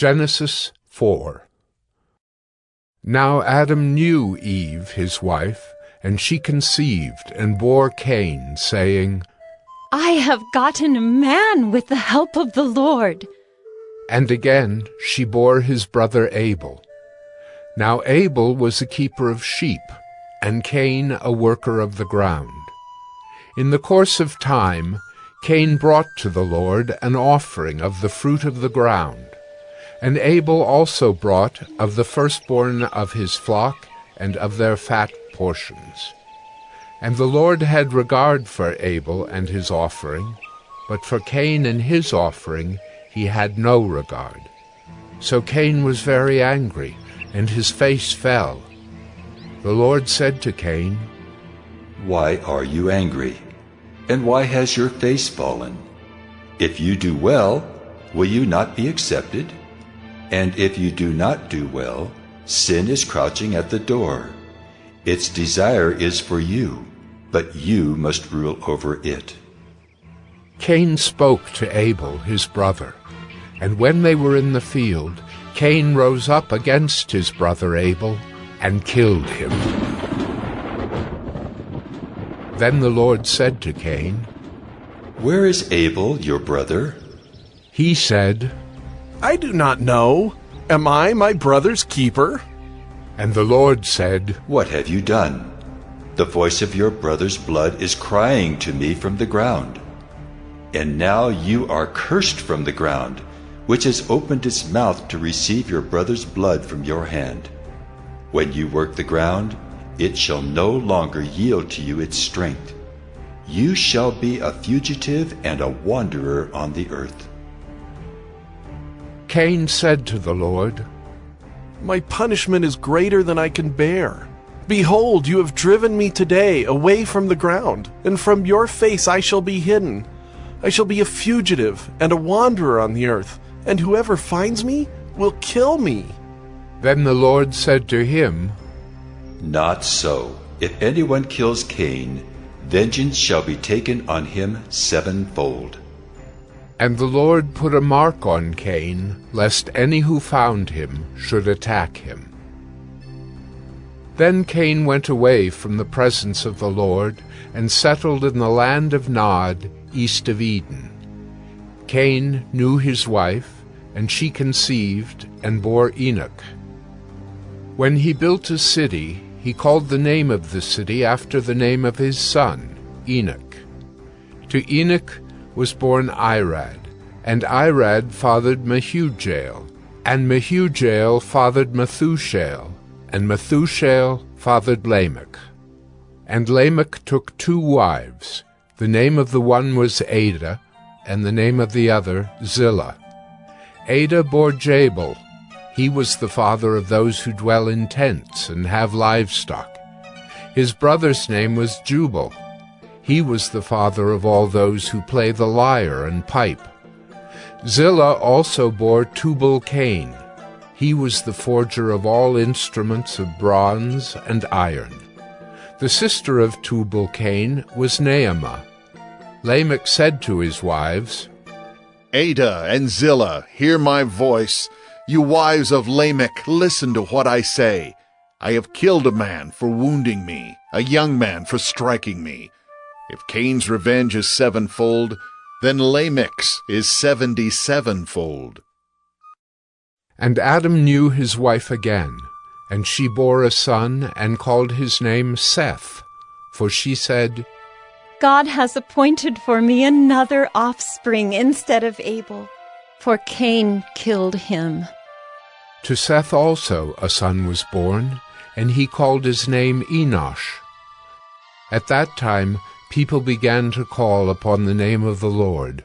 Genesis 4. Now Adam knew Eve, his wife, and she conceived and bore Cain, saying, I have gotten a man with the help of the Lord. And again she bore his brother Abel. Now Abel was a keeper of sheep, and Cain a worker of the ground. In the course of time, Cain brought to the Lord an offering of the fruit of the ground, and Abel also brought of the firstborn of his flock and of their fat portions. And the Lord had regard for Abel and his offering, but for Cain and his offering he had no regard. So Cain was very angry, and his face fell. The Lord said to Cain, Why are you angry? And why has your face fallen? If you do well, will you not be accepted? And if you do not do well, sin is crouching at the door. Its desire is for you, but you must rule over it. Cain spoke to Abel, his brother, and when they were in the field, Cain rose up against his brother Abel and killed him. Then the Lord said to Cain, Where is Abel, your brother? He said, I do not know. Am I my brother's keeper? And the Lord said, What have you done? The voice of your brother's blood is crying to me from the ground. And now you are cursed from the ground, which has opened its mouth to receive your brother's blood from your hand. When you work the ground, it shall no longer yield to you its strength. You shall be a fugitive and a wanderer on the earth. Cain said to the Lord, My punishment is greater than I can bear. Behold, you have driven me today away from the ground, and from your face I shall be hidden. I shall be a fugitive and a wanderer on the earth, and whoever finds me will kill me. Then the Lord said to him, Not so. If anyone kills Cain, vengeance shall be taken on him sevenfold. And the Lord put a mark on Cain, lest any who found him should attack him. Then Cain went away from the presence of the Lord, and settled in the land of Nod, east of Eden. Cain knew his wife, and she conceived and bore Enoch. When he built a city, he called the name of the city after the name of his son, Enoch. To Enoch was born Irad, and Irad fathered Mehujael, and Mehujael fathered Methushael, and Methushael fathered Lamech. And Lamech took 2 wives. The name of the one was Ada, and the name of the other Zillah. Ada bore Jabal. He was the father of those who dwell in tents and have livestock. His brother's name was Jubal. He was the father of all those who play the lyre and pipe. Zillah also bore Tubal-Cain. He was the forger of all instruments of bronze and iron. The sister of Tubal-Cain was Naamah. Lamech said to his wives, Ada and Zillah, hear my voice. You wives of Lamech, listen to what I say. I have killed a man for wounding me, a young man for striking me. If Cain's revenge is sevenfold, then Lamech's is 77-fold. And Adam knew his wife again, and she bore a son, and called his name Seth, for she said, God has appointed for me another offspring instead of Abel, for Cain killed him. To Seth also a son was born, and he called his name Enosh. At that time people began to call upon the name of the Lord.